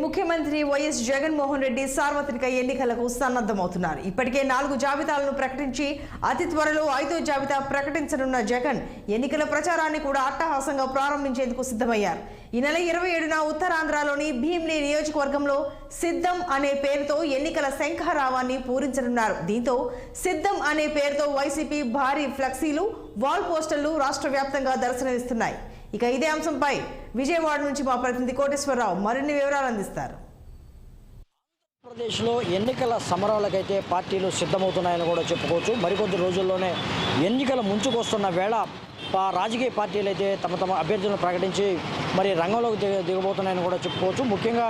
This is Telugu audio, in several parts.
ముఖ్యమంత్రి వైఎస్ జగన్మోహన్ రెడ్డి సార్వత్రిక ఎన్నికలకు సన్నద్ధమవుతున్నారు. ఇప్పటికే 4 జాబితాలను ప్రకటించి అతి త్వరలో 5వ జాబితా ప్రకటించనున్న జగన్ ఎన్నికల ప్రచారాన్ని కూడా అట్టహాసంగా ప్రారంభించేందుకు సిద్ధమయ్యారు. ఈ నెల 27న ఉత్తరాంధ్రలోని భీమిలి నియోజకవర్గంలో సిద్ధం అనే పేరుతో ఎన్నికల శంఖారావాన్ని పూరించనున్నారు. దీంతో సిద్ధం అనే పేరుతో వైసీపీ భారీ ఫ్లెక్సీలు, వాల్ పోస్టర్లు రాష్ట్ర వ్యాప్తంగా దర్శనమిస్తున్నాయి. ఇక ఇదే అంశంపై విజయవాడ నుంచి మా ప్రతినిధి కోటేశ్వరరావు మరిన్ని వివరాలు అందిస్తారు. ఆంధ్రప్రదేశ్లో ఎన్నికల సమరాలకైతే పార్టీలు సిద్ధమవుతున్నాయని కూడా చెప్పుకోవచ్చు. మరికొద్ది రోజుల్లోనే ఎన్నికల ముంచుకొస్తున్న వేళ రాజకీయ పార్టీలు అయితే తమ అభ్యర్థులను ప్రకటించి మరి రంగంలోకి దిగబోతున్నాయని కూడా చెప్పుకోవచ్చు. ముఖ్యంగా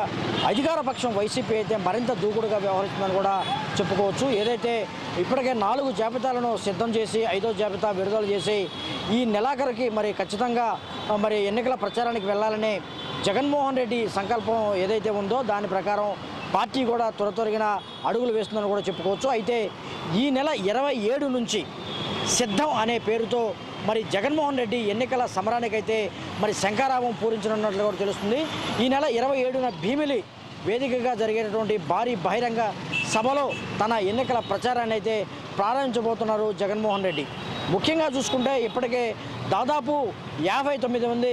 అధికార పక్షం వైసీపీ అయితే మరింత దూకుడుగా వ్యవహరిస్తుందని కూడా చెప్పుకోవచ్చు. ఏదైతే ఇప్పటికే 4 జాబితాలను సిద్ధం చేసి 5వ జాబితా విడుదల చేసి ఈ నెలాఖరుకి మరి ఖచ్చితంగా మరి ఎన్నికల ప్రచారానికి వెళ్ళాలని జగన్మోహన్ రెడ్డి సంకల్పం ఏదైతే ఉందో దాని ప్రకారం పార్టీ కూడా త్వరగా అడుగులు వేస్తుందని కూడా చెప్పుకోవచ్చు. అయితే ఈ నెల 27 నుంచి సిద్ధం అనే పేరుతో మరి జగన్మోహన్ రెడ్డి ఎన్నికల సమరానికైతే మరి శంఖారావం పూరించనున్నట్లు కూడా తెలుస్తుంది. ఈ నెల 27న భీమిలి వేదికగా జరిగేటటువంటి భారీ బహిరంగ సభలో తన ఎన్నికల ప్రచారాన్ని అయితే ప్రారంభించబోతున్నారు జగన్మోహన్ రెడ్డి. ముఖ్యంగా చూసుకుంటే ఇప్పటికే దాదాపు 59 మంది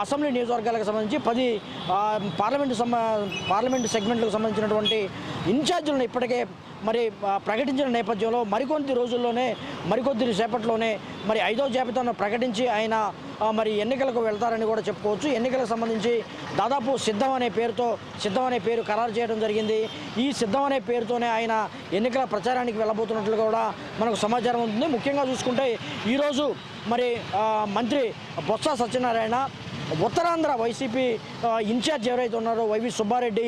అసెంబ్లీ నియోజకవర్గాలకు సంబంధించి 10 పార్లమెంటు సెగ్మెంట్లకు సంబంధించినటువంటి ఇన్ఛార్జీలను ఇప్పటికే మరి ప్రకటించిన నేపథ్యంలో మరికొద్ది సేపట్లోనే మరి 5వ జాబితాను ప్రకటించి ఆయన మరి ఎన్నికలకు వెళ్తారని కూడా చెప్పుకోవచ్చు. ఎన్నికలకు సంబంధించి దాదాపు సిద్ధం అనే పేరు ఖరారు చేయడం జరిగింది. ఈ సిద్ధం అనే పేరుతోనే ఆయన ఎన్నికల ప్రచారానికి వెళ్ళబోతున్నట్లు కూడా మనకు సమాచారం ఉంటుంది. ముఖ్యంగా చూసుకుంటే ఈరోజు మరి మంత్రి బొత్స సత్యనారాయణ, ఉత్తరాంధ్ర వైసీపీ ఇన్ఛార్జ్ ఎవరైతే ఉన్నారో వైవి సుబ్బారెడ్డి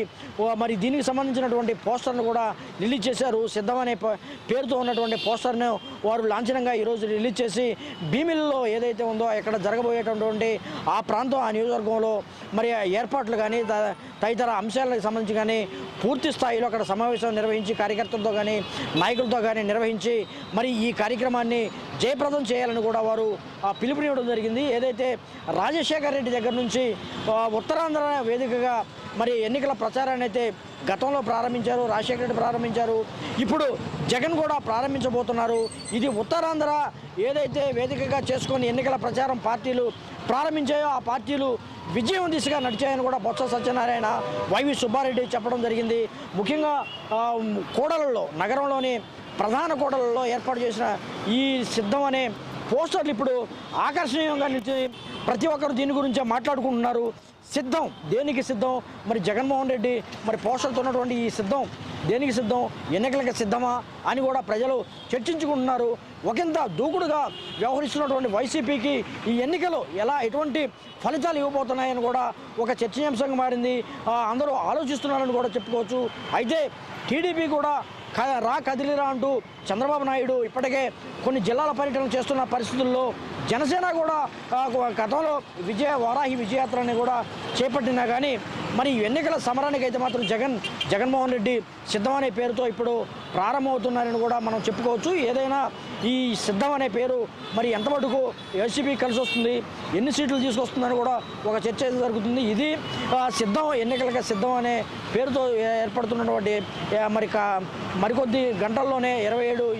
మరి దీనికి సంబంధించినటువంటి పోస్టర్ను కూడా రిలీజ్ చేశారు. సిద్ధం అనే పేరుతో ఉన్నటువంటి పోస్టర్ను వారు లాంఛనంగా ఈరోజు రిలీజ్ చేసి భీమిలిలో ఏదైతే ఉందో ఇక్కడ జరగబోయేటటువంటి ఆ ప్రాంతం, ఆ నియోజకవర్గంలో మరి ఏర్పాట్లు కానీ తదితర అంశాలకు సంబంధించి కానీ పూర్తి స్థాయిలో అక్కడ సమావేశం నిర్వహించి కార్యకర్తలతో కానీ నాయకులతో కానీ నిర్వహించి మరి ఈ కార్యక్రమాన్ని జయప్రదం చేయాలని కూడా వారు పిలుపునివ్వడం జరిగింది. ఏదైతే రాజశేఖర్ రెడ్డి దగ్గర నుంచి ఉత్తరాంధ్ర వేదికగా మరి ఎన్నికల ప్రచారాన్ని అయితే గతంలో ప్రారంభించారు, రాజశేఖర రెడ్డి ప్రారంభించారు, ఇప్పుడు జగన్ కూడా ప్రారంభించబోతున్నారు. ఇది ఉత్తరాంధ్ర ఏదైతే వేదికగా చేసుకొని ఎన్నికల ప్రచారం పార్టీలు ప్రారంభించాయో ఆ పార్టీలు విజయం దిశగా నడిచాయని కూడా బొత్స సత్యనారాయణ, వైవి సుబ్బారెడ్డి చెప్పడం జరిగింది. ముఖ్యంగా కూడలలో, నగరంలోని ప్రధాన కూడలలో ఏర్పాటు చేసిన ఈ సిద్ధం అనే పోస్టర్లు ఇప్పుడు ఆకర్షణీయంగా నిలిచి ప్రతి ఒక్కరు దీని గురించే మాట్లాడుకుంటున్నారు. సిద్ధం దేనికి సిద్ధం? మరి జగన్మోహన్ రెడ్డి మరి పోస్టర్తో ఉన్నటువంటి ఈ సిద్ధం దేనికి సిద్ధం? ఎన్నికలకి సిద్ధమా అని కూడా ప్రజలు చర్చించుకుంటున్నారు. ఒకంత దూకుడుగా వ్యవహరిస్తున్నటువంటి వైసీపీకి ఈ ఎన్నికలు ఎటువంటి ఫలితాలు ఇవ్వబోతున్నాయని కూడా ఒక చర్చనీయాంశంగా మారింది. అందరూ ఆలోచిస్తున్నారని కూడా చెప్పుకోవచ్చు. అయితే టీడీపీ కూడా కదిలిరా అంటూ చంద్రబాబు నాయుడు ఇప్పటికే కొన్ని జిల్లాల పర్యటన చేస్తున్న పరిస్థితుల్లో జనసేన కూడా గతంలో వారాహి విజయయాత్రని కూడా చేపట్టినా కానీ మరి ఎన్నికల సమరానికి అయితే మాత్రం జగన్మోహన్ రెడ్డి సిద్ధం అనే పేరుతో ఇప్పుడు ప్రారంభమవుతున్నారని కూడా మనం చెప్పుకోవచ్చు. ఏదైనా ఈ సిద్ధం అనే పేరు మరి ఎంత మటుకు వైసీపీ కలిసి వస్తుంది, ఎన్ని సీట్లు తీసుకొస్తుందని కూడా ఒక చర్చ జరుగుతుంది. ఇది ఎన్నికలకి సిద్ధం అనే పేరుతో ఏర్పడుతున్నటువంటి మరికొద్ది గంటల్లోనే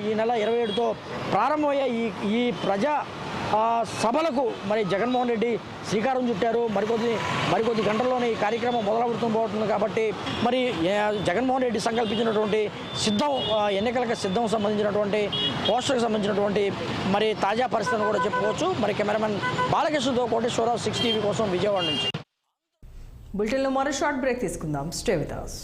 ఈ నెల 27తో ప్రారంభమయ్యే ఈ ప్రజా సభలకు మరి జగన్మోహన్ రెడ్డి శ్రీకారం చుట్టారు. మరికొద్ది గంటల్లోనే ఈ కార్యక్రమం మొదలవుతుంది కాబట్టి మరి జగన్మోహన్ రెడ్డి సంకల్పించినటువంటి ఎన్నికలకు సిద్ధం సంబంధించినటువంటి పోస్టర్కి సంబంధించినటువంటి మరి తాజా పరిస్థితిని కూడా చెప్పుకోవచ్చు. మరి కెమెరామెన్ బాలకృష్ణతో కోటేశ్వరరావు 6 టీవీ కోసం విజయవాడ నుంచి. బులెటిన్లో మరో షార్ట్ బ్రేక్ తీసుకుందాం. Stay with us.